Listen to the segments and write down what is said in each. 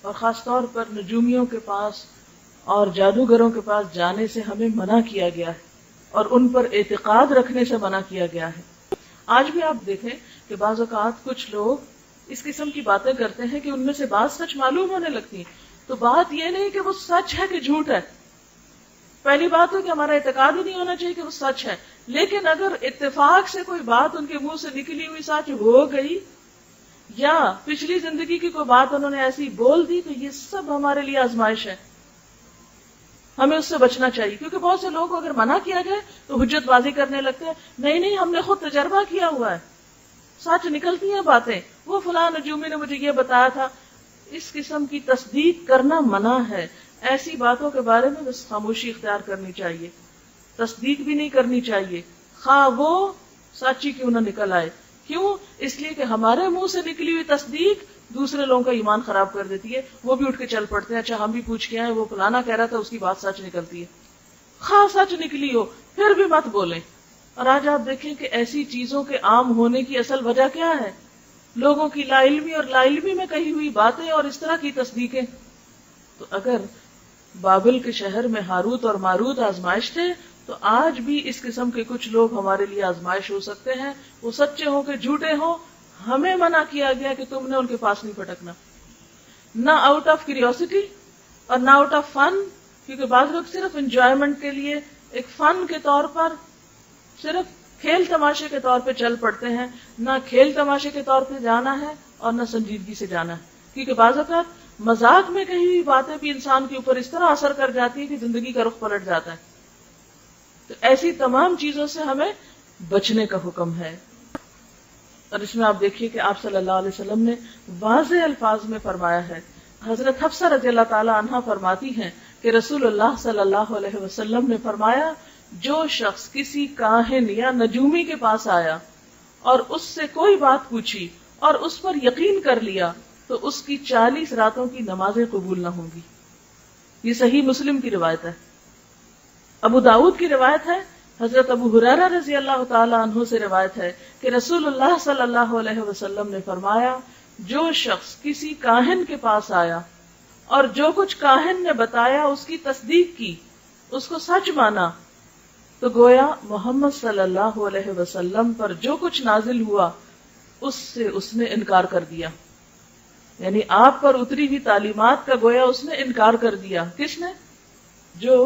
اور خاص طور پر نجومیوں کے پاس اور جادوگروں کے پاس جانے سے ہمیں منع کیا گیا ہے اور ان پر اعتقاد رکھنے سے منع کیا گیا ہے. آج بھی آپ دیکھیں کہ بعض اوقات کچھ لوگ اس قسم کی باتیں کرتے ہیں کہ ان میں سے بعض سچ معلوم ہونے لگتی ہیں. تو بات یہ نہیں کہ وہ سچ ہے کہ جھوٹ ہے. پہلی بات ہے کہ ہمارا اعتقاد ہی نہیں ہونا چاہیے کہ وہ سچ ہے. لیکن اگر اتفاق سے کوئی بات ان کے منہ سے نکلی ہوئی سچ ہو گئی یا پچھلی زندگی کی کوئی بات انہوں نے ایسی بول دی تو یہ سب ہمارے لیے آزمائش ہے. ہمیں اس سے بچنا چاہیے کیونکہ بہت سے لوگ اگر منع کیا جائے تو حجت بازی کرنے لگتے ہیں. نہیں ہم نے خود تجربہ کیا ہوا ہے, سچ نکلتی ہیں باتیں, وہ فلاں نجومی نے مجھے یہ بتایا تھا. اس قسم کی تصدیق کرنا منع ہے. ایسی باتوں کے بارے میں بس خاموشی اختیار کرنی چاہیے, تصدیق بھی نہیں کرنی چاہیے خواہ وہ سچی کیوں نہ نکل آئے. کیوں؟ اس لیے کہ ہمارے منہ سے نکلی ہوئی تصدیق دوسرے لوگوں کا ایمان خراب کر دیتی ہے. وہ بھی اٹھ کے چل پڑتے ہیں, اچھا ہم بھی پوچھ کے آئے, وہ فلانا کہہ رہا تھا اس کی بات سچ نکلتی ہے. خواہ سچ نکلی ہو پھر بھی مت بولیں. اور آج آپ دیکھیں کہ ایسی چیزوں کے عام ہونے کی اصل وجہ کیا ہے؟ لوگوں کی لا علمی اور لا علمی میں کہی ہوئی باتیں اور اس طرح کی تصدیقیں. تو اگر بابل کے شہر میں ہاروت اور ماروت آزمائش تھے تو آج بھی اس قسم کے کچھ لوگ ہمارے لیے آزمائش ہو سکتے ہیں. وہ سچے ہوں کہ جھوٹے ہوں, ہمیں منع کیا گیا کہ تم نے ان کے پاس نہیں پھٹکنا, نہ آؤٹ آف کیوریوسٹی اور نہ آؤٹ آف فن, کیونکہ بعض لوگ صرف انجوائمنٹ کے لیے ایک فن کے طور پر صرف کھیل تماشے کے طور پہ چل پڑتے ہیں. نہ کھیل تماشے کے طور پہ جانا ہے اور نہ سنجیدگی سے جانا ہے, کیونکہ بعض اوقات مذاق میں کہی ہوئی باتیں بھی انسان کے اوپر اس طرح اثر کر جاتی ہے کہ زندگی کا رخ پلٹ جاتا ہے. تو ایسی تمام چیزوں سے ہمیں بچنے کا حکم ہے. اور اس میں آپ دیکھیے کہ آپ صلی اللہ علیہ وسلم نے واضح الفاظ میں فرمایا ہے. حضرت حفصہ رضی اللہ تعالی عنہا فرماتی ہیں کہ رسول اللہ صلی اللہ علیہ وسلم نے فرمایا, جو شخص کسی کاہن یا نجومی کے پاس آیا اور اس سے کوئی بات پوچھی اور اس پر یقین کر لیا تو اس کی 40 راتوں کی نمازیں قبول نہ ہوں گی. یہ صحیح مسلم کی روایت ہے. ابو داؤد کی روایت ہے, حضرت ابو ہریرہ رضی اللہ تعالی عنہ سے روایت ہے کہ رسول اللہ صلی اللہ علیہ وسلم نے فرمایا, جو شخص کسی کاہن کے پاس آیا اور جو کچھ کاہن نے بتایا اس کی تصدیق کی, اس کو سچ مانا, تو گویا محمد صلی اللہ علیہ وسلم پر جو کچھ نازل ہوا اس سے اس نے انکار کر دیا. یعنی آپ پر اتری ہوئی تعلیمات کا گویا اس نے انکار کر دیا. کس نے؟ جو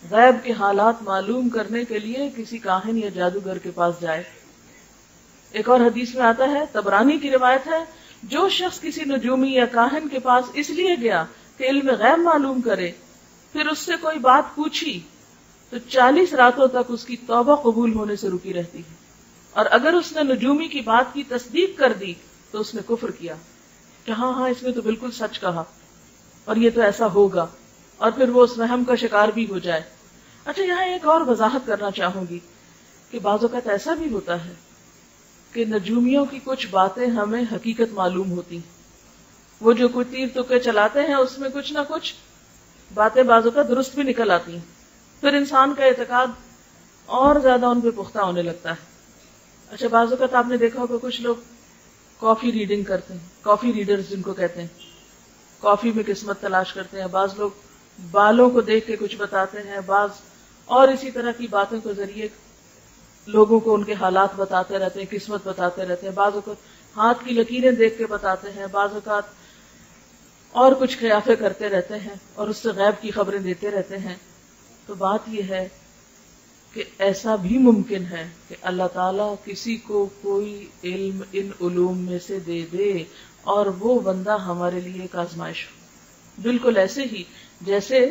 غیب کے حالات معلوم کرنے کے لیے کسی کاہن یا جادوگر کے پاس جائے. ایک اور حدیث میں آتا ہے, طبرانی کی روایت ہے, جو شخص کسی نجومی یا کاہن کے پاس اس لیے گیا کہ علم غیب معلوم کرے, پھر اس سے کوئی بات پوچھی تو 40 راتوں تک اس کی توبہ قبول ہونے سے رکی رہتی ہے. اور اگر اس نے نجومی کی بات کی تصدیق کر دی تو اس نے کفر کیا کہ ہاں اس نے تو بالکل سچ کہا اور یہ تو ایسا ہوگا, اور پھر وہ اس وہم کا شکار بھی ہو جائے. اچھا, یہاں ایک اور وضاحت کرنا چاہوں گی کہ بعض اوقات ایسا بھی ہوتا ہے کہ نجومیوں کی کچھ باتیں ہمیں حقیقت معلوم ہوتی. وہ جو کوئی تیر تکے چلاتے ہیں اس میں کچھ نہ کچھ باتیں بعض اوقات درست بھی نکل آتی ہیں. پھر انسان کا اعتقاد اور زیادہ ان پہ پختہ ہونے لگتا ہے. اچھا, بعض اوقات آپ نے دیکھا ہوگا کچھ لوگ کافی ریڈنگ کرتے ہیں, کافی ریڈرز جن کو کہتے ہیں, کافی میں قسمت تلاش کرتے ہیں. بعض لوگ بالوں کو دیکھ کے کچھ بتاتے ہیں, بعض اور اسی طرح کی باتوں کے ذریعے لوگوں کو ان کے حالات بتاتے رہتے ہیں, قسمت بتاتے رہتے ہیں. بعض اوقات ہاتھ کی لکیریں دیکھ کے بتاتے ہیں, بعض اوقات اور کچھ قیافے کرتے رہتے ہیں اور اس سے غیب کی خبریں دیتے رہتے ہیں. تو بات یہ ہے کہ ایسا بھی ممکن ہے کہ اللہ تعالیٰ کسی کو کوئی علم ان علوم میں سے دے دے اور وہ بندہ ہمارے لیے ایک آزمائش ہو. بالکل ایسے ہی جیسے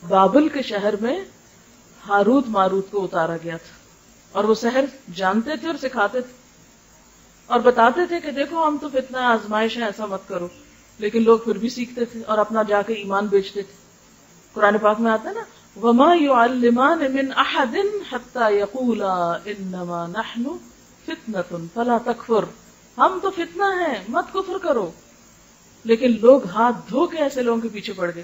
بابل کے شہر میں ہاروت ماروت کو اتارا گیا تھا اور وہ سحر جانتے تھے اور سکھاتے تھے اور بتاتے تھے کہ دیکھو ہم تو فتنہ آزمائش ہے, ایسا مت کرو. لیکن لوگ پھر بھی سیکھتے تھے اور اپنا جا کے ایمان بیچتے تھے. قرآن پاک میں آتا ہے نا, وَمَا يُعَلِّمَانِ مِنْ أَحَدٍ حَتَّى يَقُولَا إِنَّمَا نَحْنُ فِتْنَةٌ فَلَا تَكْفُرْ, ہم تو فتنہ ہیں مت کفر کرو. لیکن لوگ ہاتھ دھو کے ایسے لوگوں کے پیچھے پڑ گئے.